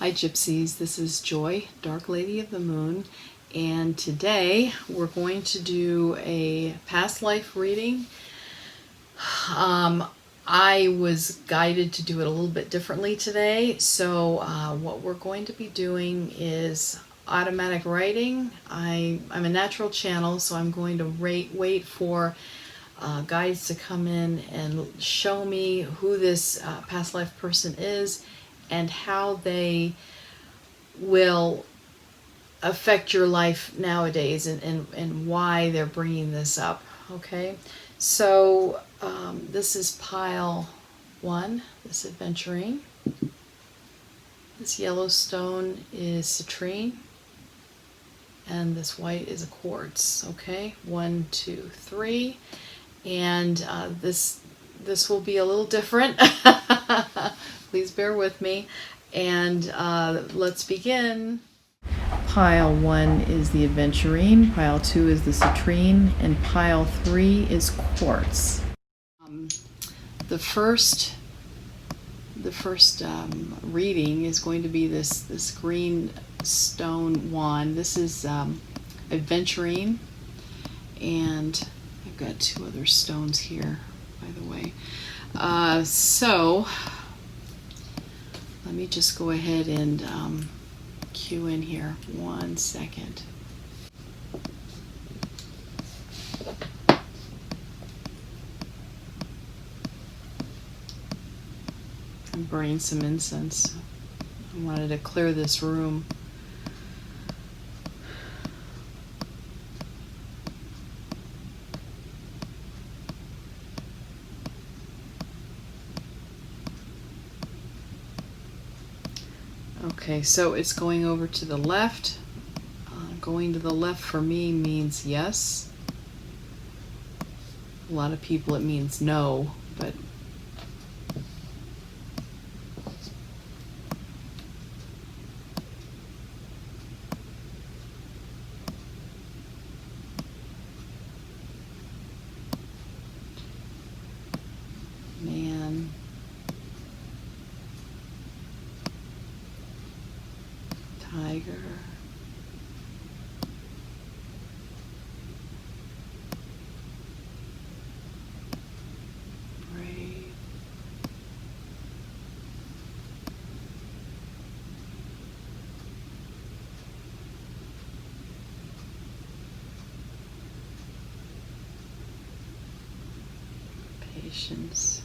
Hi Gypsies, this is Joy, Dark Lady of the Moon, and today we're going to do a past life reading. I was guided to do it a little bit differently today, so what we're going to be doing is automatic writing. I'm a natural channel, so I'm going to wait for guides to come in and show me who this past life person is and how they will affect your life nowadays, and why they're bringing this up. Okay, so this is pile 1, this Aventurine. This yellow stone is Citrine, and this white is a Quartz. Okay, 1, 2, 3, and this will be a little different. Please bear with me, and let's begin. Pile 1 is the Aventurine, pile 2 is the Citrine, and pile 3 is Quartz. The first reading is going to be this green stone wand. This is Aventurine, and I've got 2 other stones here, by the way. So let me just go ahead and cue in here. 1 second. I'm burning some incense. I wanted to clear this room. Okay, so it's going over to the left. Going to the left for me means yes. A lot of people it means no, but man. Tiger. Brave. Patience.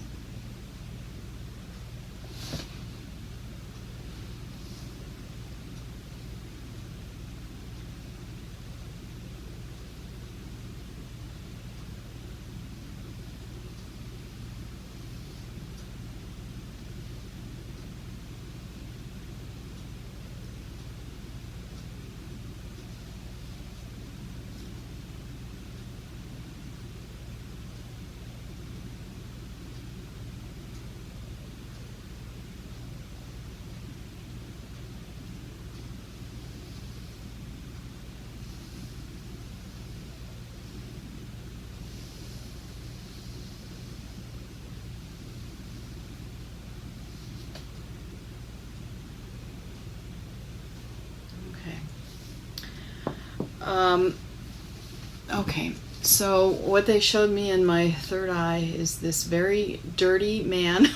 Okay, so what they showed me in my third eye is this very dirty man.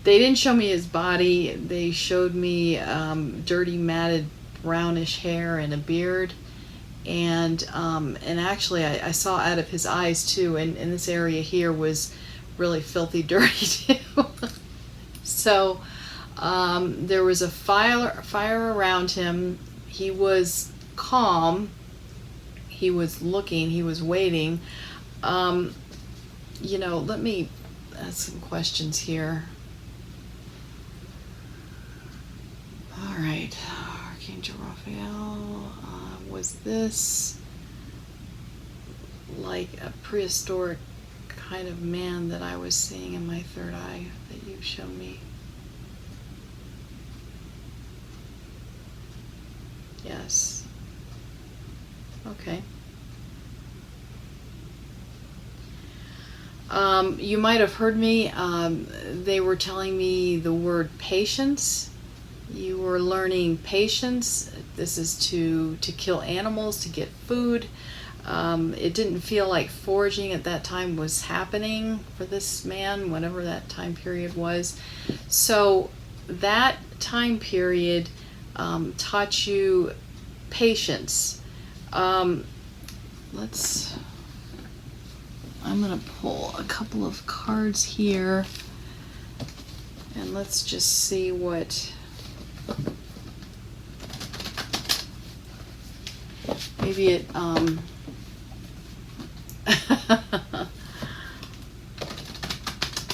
They didn't show me his body. They showed me dirty, matted, brownish hair and a beard. And actually I saw out of his eyes too, and this area here was really filthy dirty too. So there was a fire around him. He was calm. He was looking, he was waiting. You know, let me ask some questions here. All right, Archangel Raphael, was this like a prehistoric kind of man that I was seeing in my third eye that you showed me? Yes. Okay. You might have heard me, they were telling me the word patience, You were learning patience. This is to kill animals, to get food. It didn't feel like foraging at that time was happening for this man, whatever that time period was. So that time period taught you patience. I'm going to pull a couple of cards here, and let's just see what maybe it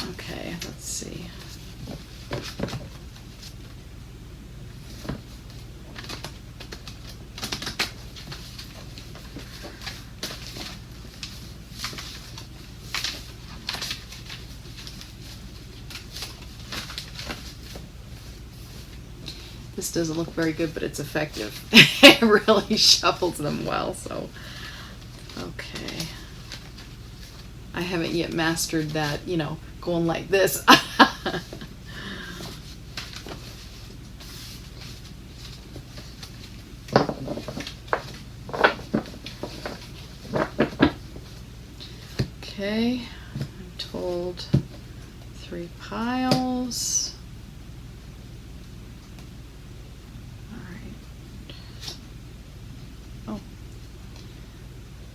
okay, let's see. This doesn't look very good, but it's effective. It really shuffles them well, so okay. I haven't yet mastered that, you know, going like this. Okay, I'm told 3 piles.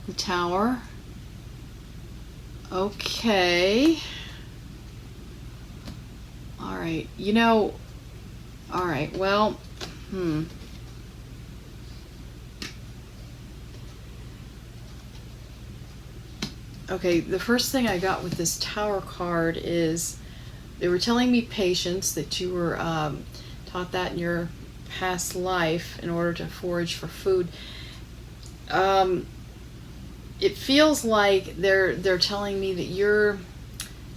The Tower. Okay. All right. You know, all right. Well, Okay, the first thing I got with this Tower card is they were telling me patience, that you were taught that in your past life in order to forage for food. It feels like they're telling me that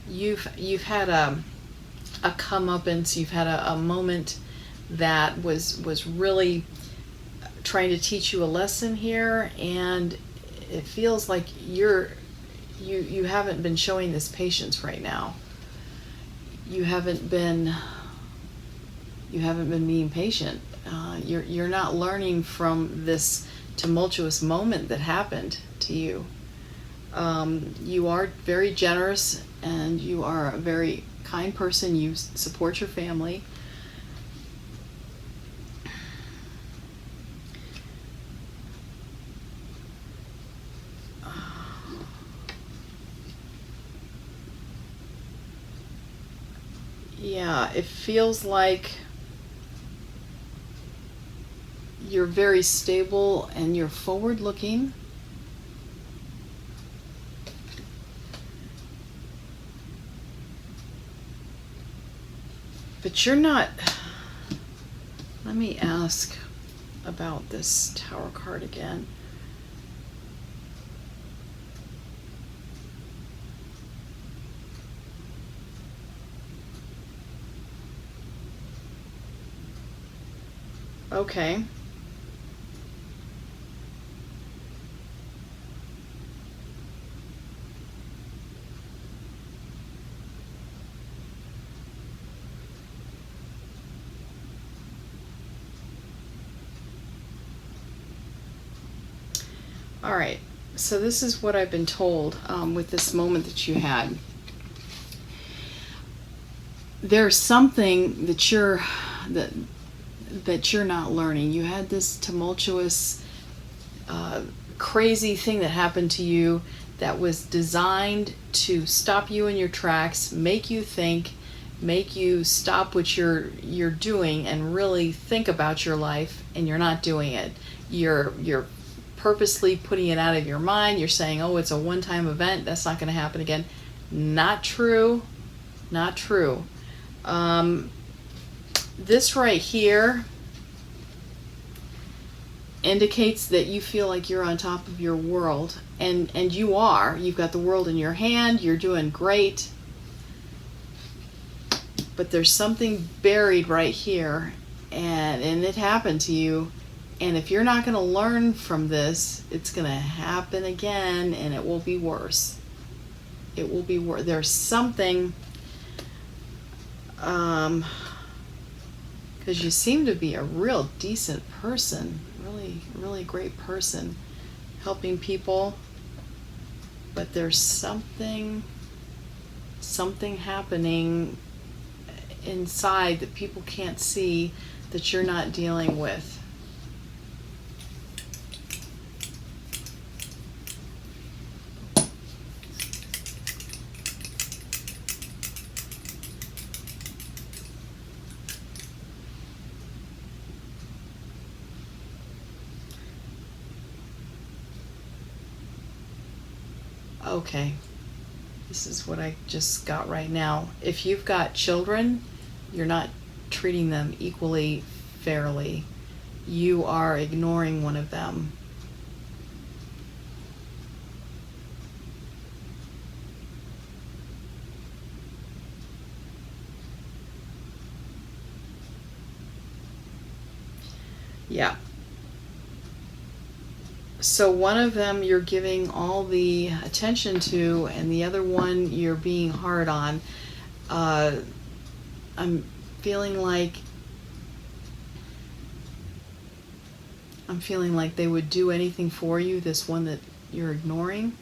you've had a comeuppance, you've had a moment that was really trying to teach you a lesson here, and it feels like you haven't been showing this patience right now. You haven't been being patient. You're not learning from this tumultuous moment that happened to you. You are very generous and you are a very kind person. You support your family. Yeah, it feels like you're very stable and you're forward looking. But you're not. Let me ask about this Tower card again. Okay. All right, so this is what I've been told with this moment that you had. There's something that you're not learning. You had this tumultuous, crazy thing that happened to you that was designed to stop you in your tracks, make you think, make you stop what you're doing and really think about your life, and you're not doing it. You're purposely putting it out of your mind. You're saying, oh, it's a one-time event, that's not going to happen again. Not true. Not true. This right here indicates that you feel like you're on top of your world, and you are. You've got the world in your hand, you're doing great, but there's something buried right here, and it happened to you, and if you're not going to learn from this, it's going to happen again, and it will be worse. It will be worse. There's something, because you seem to be a real decent person, really, really great person, helping people, but there's something happening inside that people can't see, that you're not dealing with. Okay, this is what I just got right now. If you've got children, you're not treating them equally fairly. You are ignoring one of them. Yeah. So one of them you're giving all the attention to, and the other one you're being hard on. I'm feeling like they would do anything for you, this one that you're ignoring.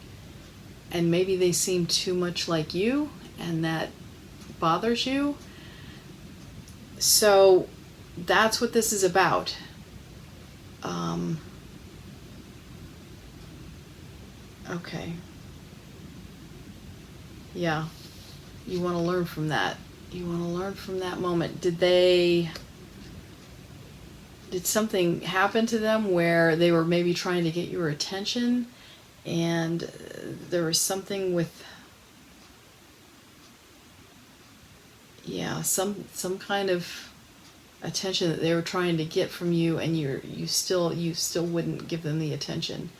And maybe they seem too much like you, and that bothers you. So that's what this is about. Okay. Yeah. You want to learn from that. You want to learn from that moment. Did something happen to them where they were maybe trying to get your attention, and there was something with, yeah, some kind of attention that they were trying to get from you, and you still wouldn't give them the attention.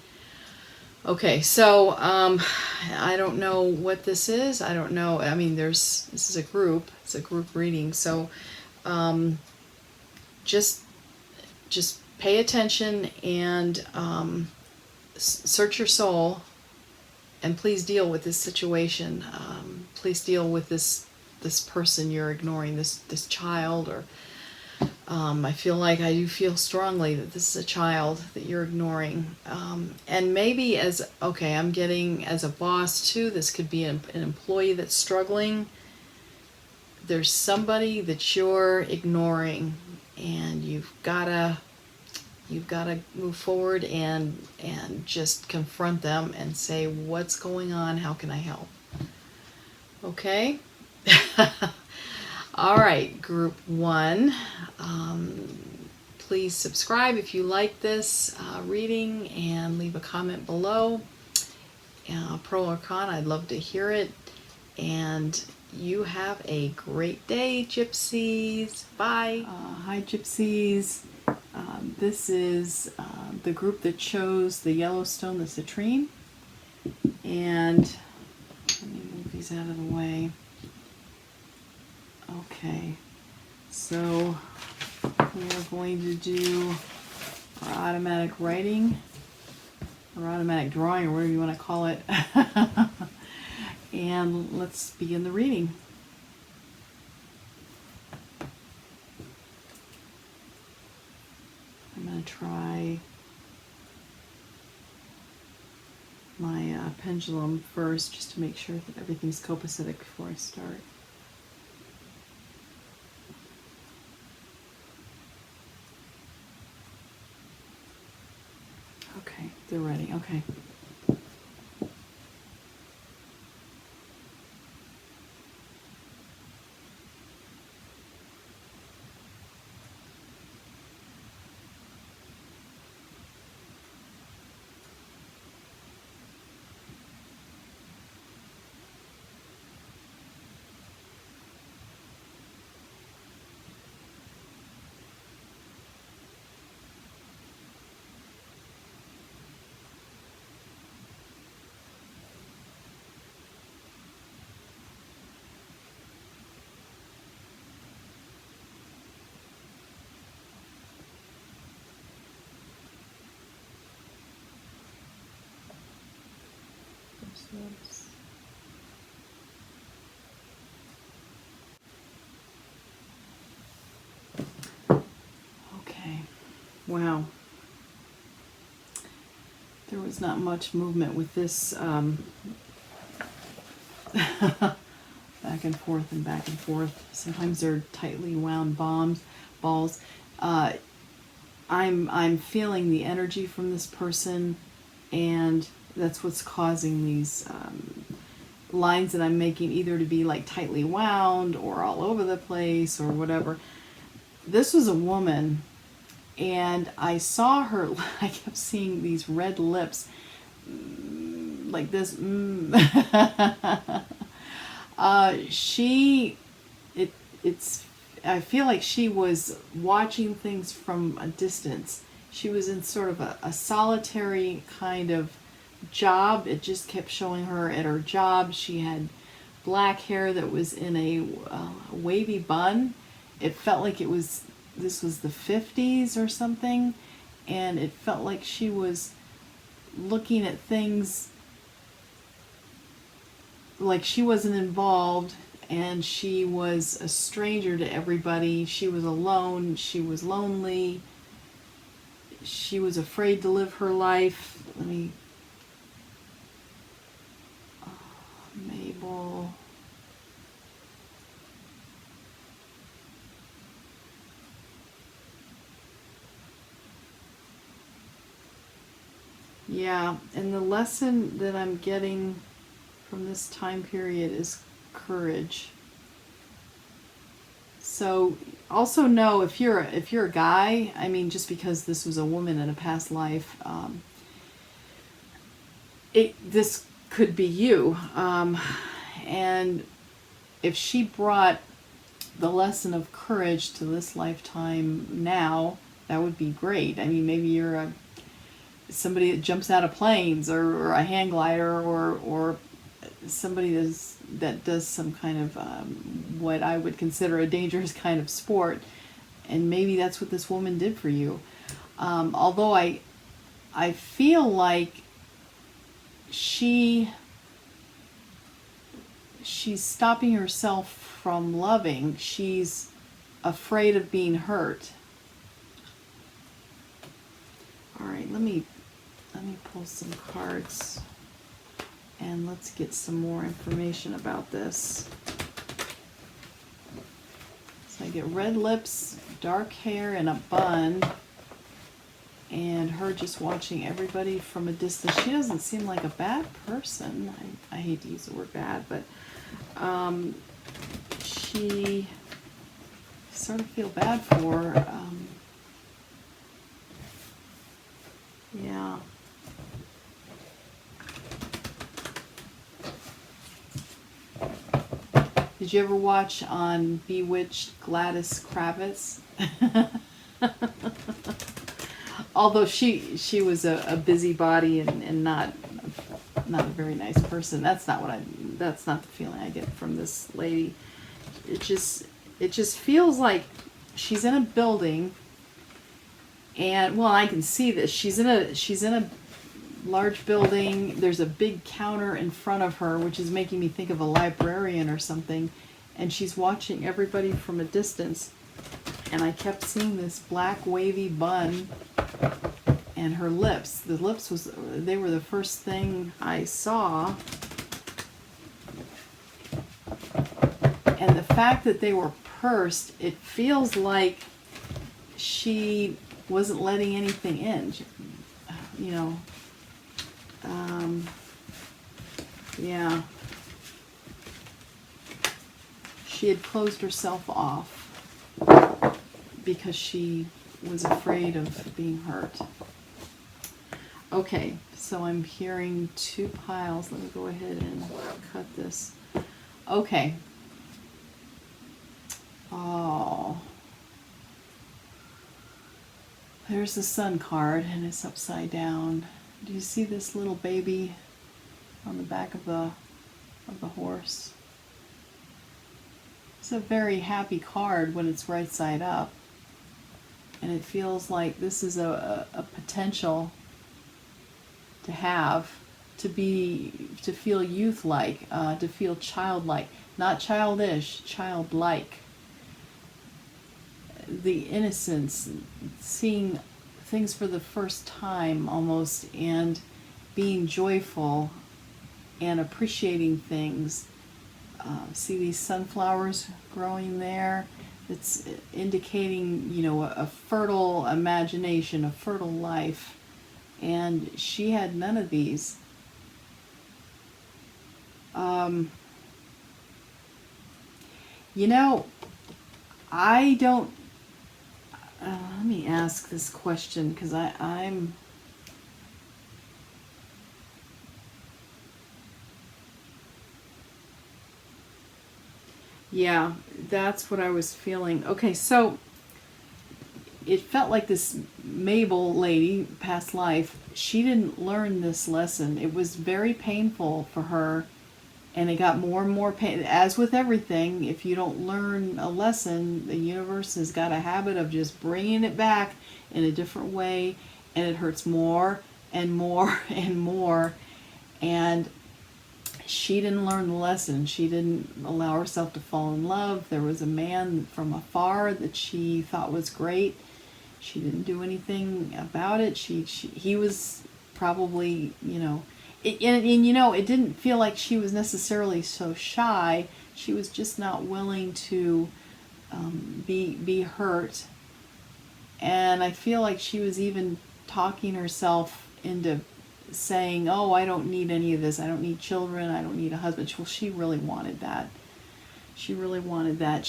Okay, so I don't know what this is. I don't know. I mean, this is a group. It's a group reading. So just pay attention and search your soul, and please deal with this situation. Please deal with this person you're ignoring, this child, or I do feel strongly that this is a child that you're ignoring. And maybe I'm getting as a boss too, this could be an employee that's struggling. There's somebody that you're ignoring, and you've gotta move forward and just confront them and say, what's going on? How can I help? Okay? All right, group 1. Please subscribe if you like this reading, and leave a comment below. Pro or con, I'd love to hear it. And you have a great day, Gypsies. Bye. Hi, Gypsies. This is the group that chose the Yellowstone, the Citrine. And let me move these out of the way. Okay, so we are going to do our automatic writing, or automatic drawing, or whatever you want to call it. And let's begin the reading. I'm going to try my pendulum first, just to make sure that everything's copacetic before I start. Okay, they're ready. Okay. Oops. Wow. There was not much movement with this back and forth and back and forth. Sometimes they're tightly wound balls. I'm feeling the energy from this person, and that's what's causing these lines that I'm making either to be like tightly wound or all over the place or whatever. This was a woman, and I saw her, I kept seeing these red lips like this. I feel like she was watching things from a distance. She was in sort of a solitary kind of job. It just kept showing her at her job. She had black hair that was in a wavy bun. It felt like this was the 50s or something, and it felt like she was looking at things like she wasn't involved, and she was a stranger to everybody. She was alone. She was lonely. She was afraid to live her life. Mabel. Yeah, and the lesson that I'm getting from this time period is courage. So also know if you're a guy, I mean, just because this was a woman in a past life, this could be you. And if she brought the lesson of courage to this lifetime now, that would be great. I mean, maybe you're somebody that jumps out of planes, or a hang glider, or somebody that does some kind of what I would consider a dangerous kind of sport, and maybe that's what this woman did for you. Although I feel like she's stopping herself from loving. She's afraid of being hurt. All right, let me pull some cards, and let's get some more information about this. So I get red lips, dark hair, and a bun, and her just watching everybody from a distance. She doesn't seem like a bad person. I hate to use the word bad, but she sort of feel bad for her. Yeah. Did you ever watch on Bewitched Gladys Kravitz? Although she was a busybody and not a very nice person. That's not the feeling I get from this lady. It just feels like she's in a building, and well, I can see this. She's in a large building. There's a big counter in front of her, which is making me think of a librarian or something, and she's watching everybody from a distance. And I kept seeing this black wavy bun, and her lips. The lips they were the first thing I saw. And the fact that they were pursed, it feels like she wasn't letting anything in. You know. Yeah. She had closed herself off because she was afraid of being hurt. Okay, so I'm hearing two piles. Let me go ahead and cut this. Okay. Oh. There's the sun card, and it's upside down. Do you see this little baby on the back of the horse? It's a very happy card when it's right side up. And it feels like this is a potential to have, to feel youth-like, to feel childlike. Not childish, childlike. The innocence, seeing things for the first time almost, and being joyful and appreciating things. See these sunflowers growing there? It's indicating, you know, a fertile imagination, a fertile life. And she had none of these. You know, I don't, let me ask this question, because I'm, yeah, that's what I was feeling. Okay, so it felt like this Mabel lady, past life, she didn't learn this lesson. It was very painful for her, and it got more and more pain. As with everything, if you don't learn a lesson, the universe has got a habit of just bringing it back in a different way, and it hurts more and more and more. And she didn't learn the lesson. She didn't allow herself to fall in love. There was a man from afar that she thought was great. She didn't do anything about it. He was probably, you know, and you know, it didn't feel like she was necessarily so shy. She was just not willing to be hurt. And I feel like she was even talking herself into saying, oh, I don't need any of this. I don't need children. I don't need a husband. Well, she really wanted that. She really wanted that.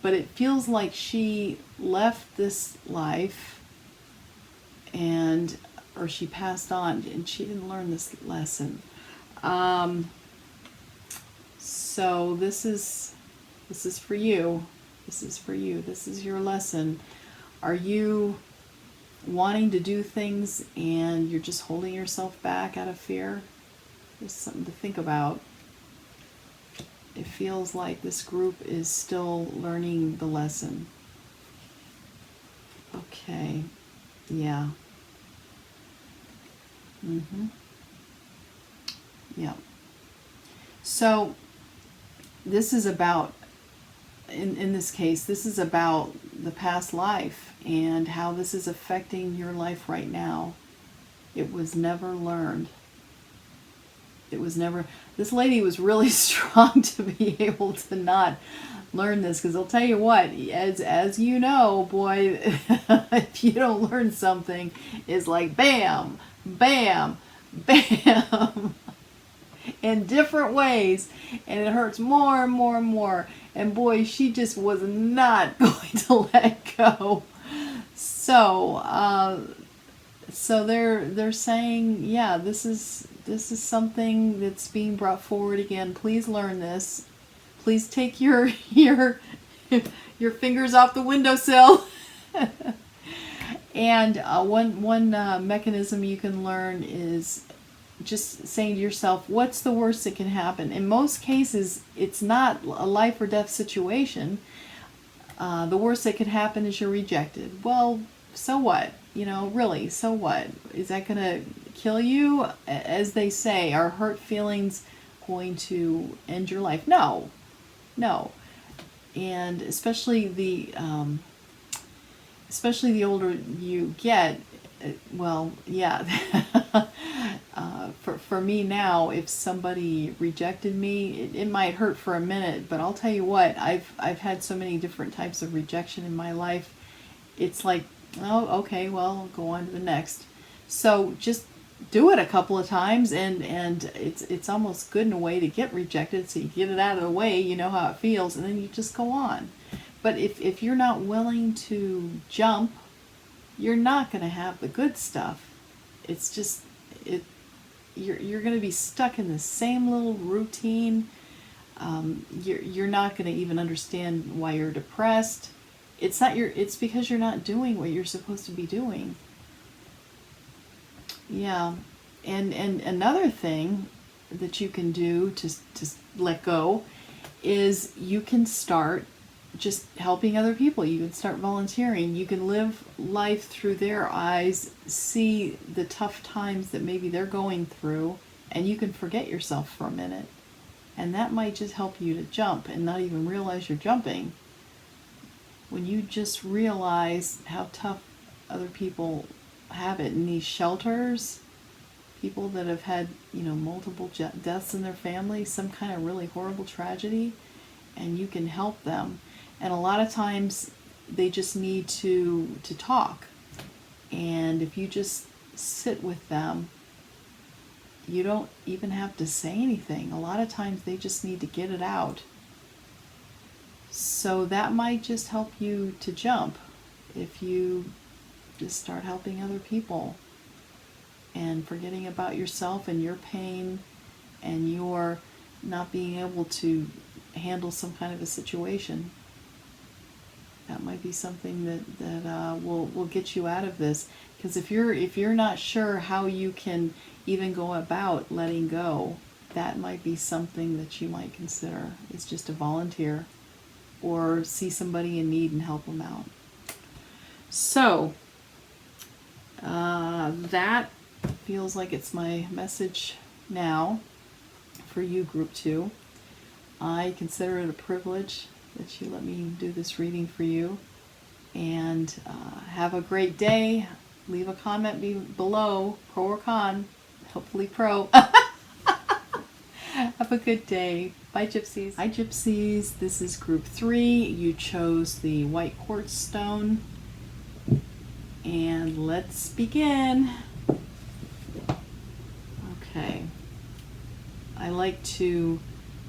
But it feels like she left this life, or she passed on, and she didn't learn this lesson. So this is for you. This is for you. This is your lesson. Are you wanting to do things and you're just holding yourself back out of fear? There's something to think about. It feels like this group is still learning the lesson. Okay. Yeah. Yeah. So this is about, in this case, this is about the past life and how this is affecting your life right now. It was never learned. It was never, this lady was really strong to be able to not learn this, because I'll tell you what, as you know, boy, if you don't learn something, it's like bam, bam, bam, in different ways, and it hurts more and more and more. And boy, she just was not going to let go. So, so they're saying, yeah, this is something that's being brought forward again. Please learn this. Please take your fingers off the windowsill. And one mechanism you can learn is just saying to yourself, what's the worst that can happen? In most cases, it's not a life or death situation. The worst that could happen is you're rejected. Well, so what? You know, really, so what? Is that going to kill you? As they say, are hurt feelings going to end your life? No. No. And especially the older you get, well, yeah. For me now, if somebody rejected me, it might hurt for a minute, but I'll tell you what, I've had so many different types of rejection in my life. It's like, oh, okay, well, I'll go on to the next. So just do it a couple of times, and it's almost good in a way to get rejected, so you get it out of the way, you know how it feels, and then you just go on. But if you're not willing to jump, you're not going to have the good stuff. It's just, you're going to be stuck in the same little routine. You're not going to even understand why you're depressed. It's because you're not doing what you're supposed to be doing. Yeah. And another thing that you can do to let go is you can start just helping other people. You can start volunteering. You can live life through their eyes, see the tough times that maybe they're going through, and you can forget yourself for a minute. And that might just help you to jump and not even realize you're jumping. When you just realize how tough other people have it in these shelters. People that have had, multiple deaths in their family, some kind of really horrible tragedy, and you can help them. And a lot of times they just need to talk. And if you just sit with them, you don't even have to say anything. A lot of times they just need to get it out. So that might just help you to jump if you just start helping other people and forgetting about yourself and your pain and your not being able to handle some kind of a situation. That might be something that will get you out of this. Because if you're not sure how you can even go about letting go, that might be something that you might consider. It's just a volunteer or see somebody in need and help them out. So that feels like it's my message now for you, Group 2. I consider it a privilege that you let me do this reading for you. And have a great day. Leave a comment below, pro or con. Hopefully pro. Have a good day. Bye, Gypsies. Hi, Gypsies. This is Group 3. You chose the white quartz stone. And let's begin. Okay. I like to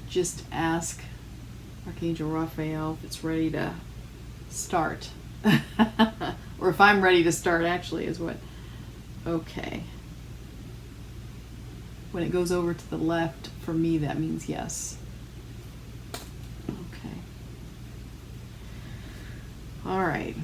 just ask Archangel Raphael if it's ready to start. Or if I'm ready to start, actually, is what. Okay. When it goes over to the left, for me, that means yes. Okay. All right.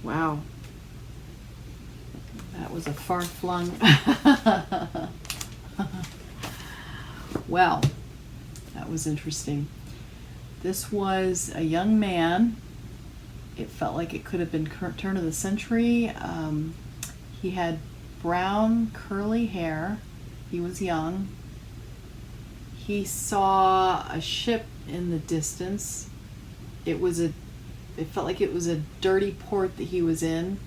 Wow. That was a far-flung. Well, that was interesting. This was a young man. It felt like it could have been turn of the century. He had brown, curly hair. He was young. He saw a ship in the distance. It felt like it was a dirty port that he was in.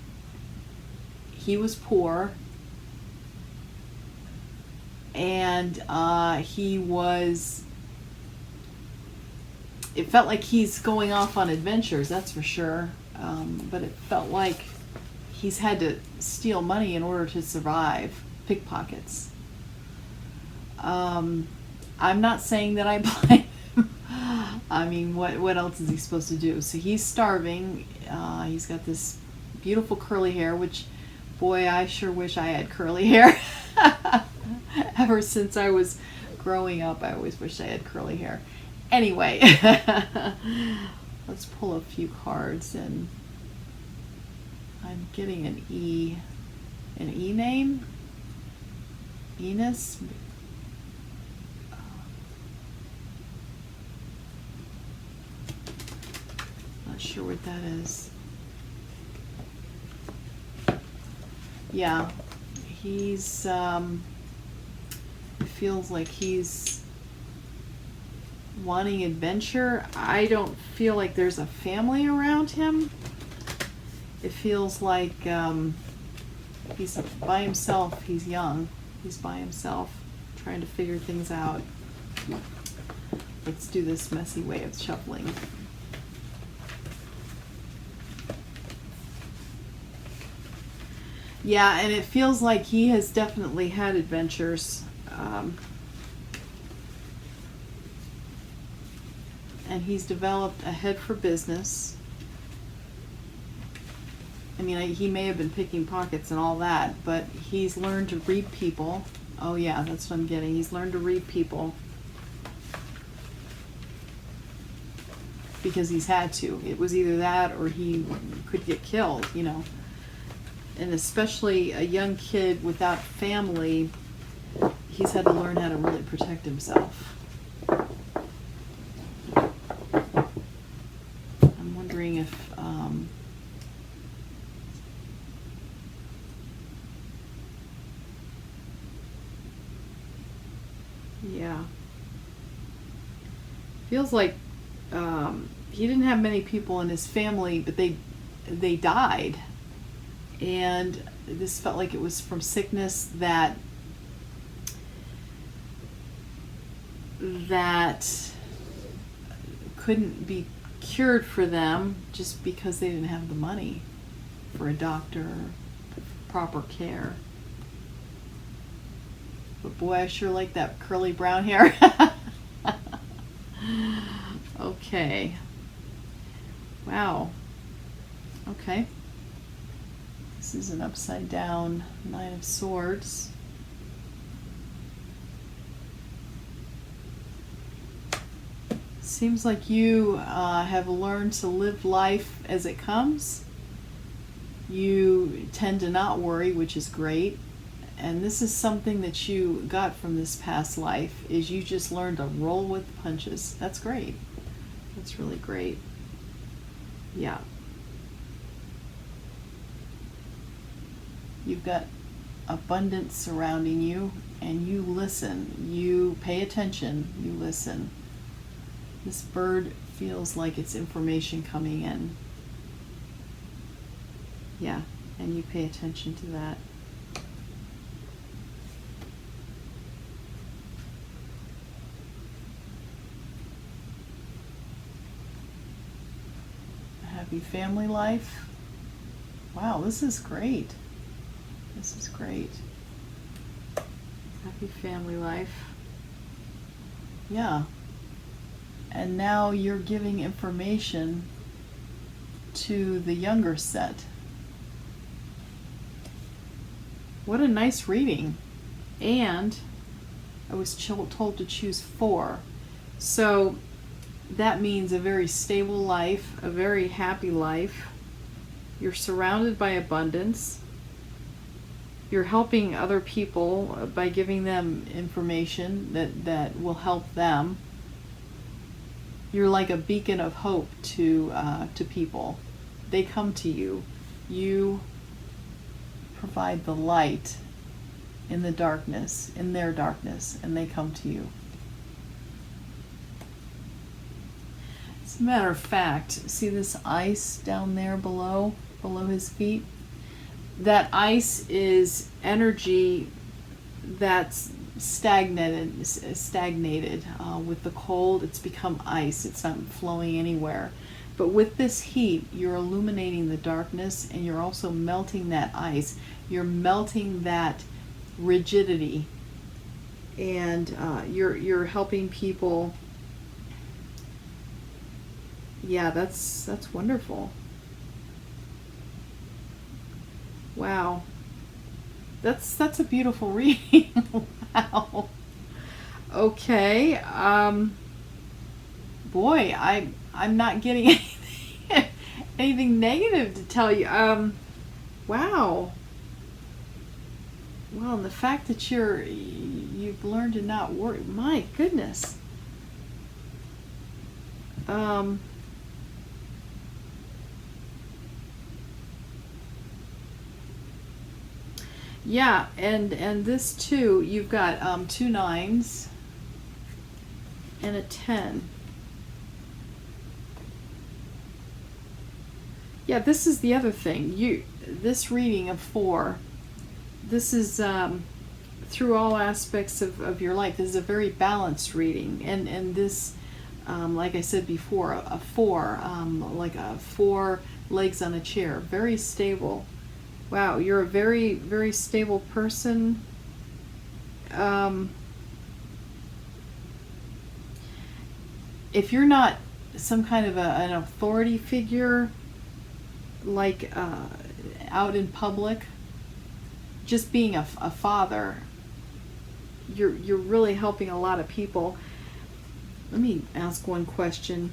He was poor. And it felt like he's going off on adventures, that's for sure. But it felt like he's had to steal money in order to survive. Pickpockets. I'm not saying that I blame him. I mean, what else is he supposed to do? So he's starving. He's got this beautiful curly hair, which, boy, I sure wish I had curly hair. Ever since I was growing up, I always wished I had curly hair. Anyway, let's pull a few cards, and I'm getting an E name? Enos? Not sure what that is. Yeah, he's, it feels like he's wanting adventure. I don't feel like there's a family around him. It feels like he's by himself. He's young. He's by himself, trying to figure things out. Let's do this messy way of shuffling. Yeah, and it feels like he has definitely had adventures. And he's developed a head for business. I mean, he may have been picking pockets and all that, but he's learned to read people. Oh yeah, that's what I'm getting. He's learned to read people. because he's had to. It was either that or he could get killed, you know. And especially a young kid without family, he's had to learn how to really protect himself. I'm wondering if yeah. Feels like he didn't have many people in his family, but they died. And this felt like it was from sickness that couldn't be cured for them just because they didn't have the money for a doctor, proper care. But boy, I sure like that curly brown hair. Okay. Wow. Okay. This is an upside down Nine of Swords. Seems like you have learned to live life as it comes. You tend to not worry, which is great. And this is something that you got from this past life, is you just learned to roll with the punches. That's great. That's really great. Yeah. You've got abundance surrounding you, and you listen. You pay attention. You listen. This bird feels like it's information coming in. Yeah, and you pay attention to that. Happy family life. Wow, this is great. This is great. Happy family life. Yeah. And now you're giving information to the younger set. What a nice reading. And I was told to choose 4. So that means a very stable life, a very happy life. You're surrounded by abundance. You're helping other people by giving them information that will help them. You're like a beacon of hope to people. They come to you. You provide the light in the darkness, in their darkness, and they come to you. As a matter of fact, see this ice down there below his feet? That ice is energy that's stagnated with the cold. It's become ice. It's not flowing anywhere. But with this heat, you're illuminating the darkness, and you're also melting that ice. You're melting that rigidity, and you're helping people. Yeah, that's wonderful. Wow. That's a beautiful reading. Wow. Okay. Boy, I'm not getting anything negative to tell you. Wow. Well, and the fact that you've learned to not worry. My goodness. Yeah, and this too, you've got 2 9s and a 10. Yeah, this is the other thing. This reading of 4, this is through all aspects of your life. This is a very balanced reading, and this, like I said before, a 4, like a 4 legs on a chair, very stable. Wow, you're a very, very stable person. If you're not some kind of an authority figure, like out in public, just being a father, you're really helping a lot of people. Let me ask one question.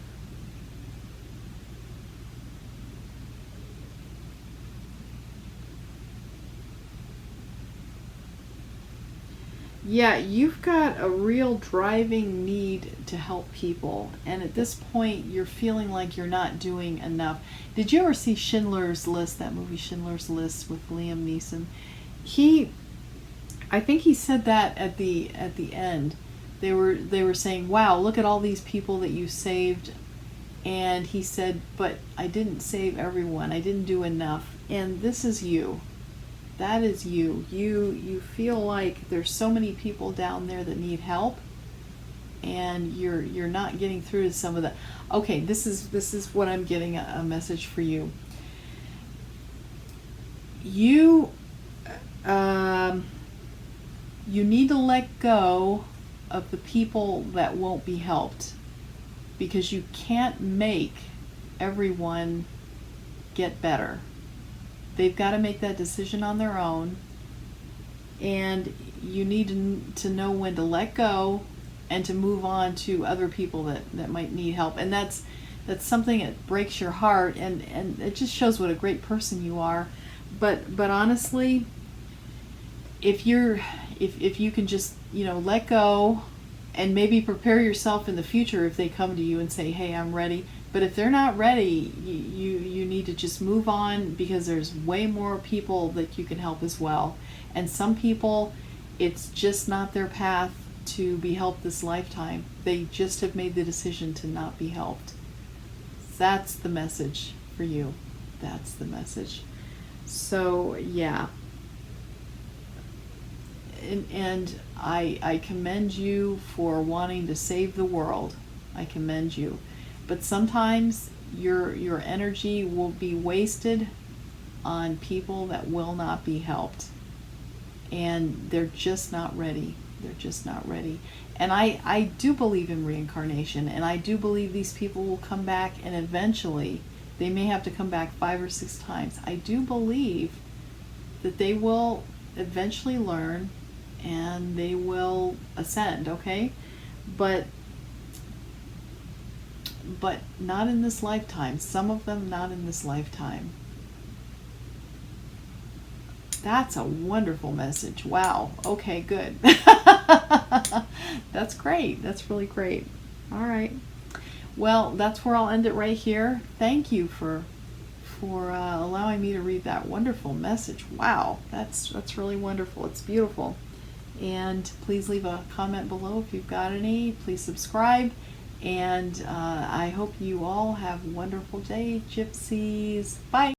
Yeah, you've got a real driving need to help people, and at this point you're feeling like you're not doing enough. Did you ever see Schindler's List, that movie Schindler's List with Liam Neeson? He, I think he said that at the end. They were saying, "Wow, look at all these people that you saved." And he said, "But I didn't save everyone. I didn't do enough." And this is you. That is you. You feel like there's so many people down there that need help, and you're not getting through to some of the. Okay, this is what I'm getting a message for you. You you need to let go of the people that won't be helped, because you can't make everyone get better. They've got to make that decision on their own, and you need to know when to let go and to move on to other people that might need help. And that's something that breaks your heart, and it just shows what a great person you are. But honestly, if you can just, let go and maybe prepare yourself in the future if they come to you and say, "Hey, I'm ready." But if they're not ready, you need to just move on, because there's way more people that you can help as well. And some people, it's just not their path to be helped this lifetime. They just have made the decision to not be helped. That's the message for you. That's the message. So, yeah. And I commend you for wanting to save the world. I commend you. But sometimes your energy will be wasted on people that will not be helped. And they're just not ready. They're just not ready. And I do believe in reincarnation, and I do believe these people will come back, and eventually they may have to come back 5 or 6 times. I do believe that they will eventually learn and they will ascend, okay? But not in this lifetime. Some of them not in this lifetime. That's a wonderful message. Wow. Okay, good. That's great. That's really great. All right. Well, that's where I'll end it right here. Thank you for allowing me to read that wonderful message. Wow, that's really wonderful. It's beautiful. And please leave a comment below if you've got any. Please subscribe. And I hope you all have a wonderful day, gypsies. Bye.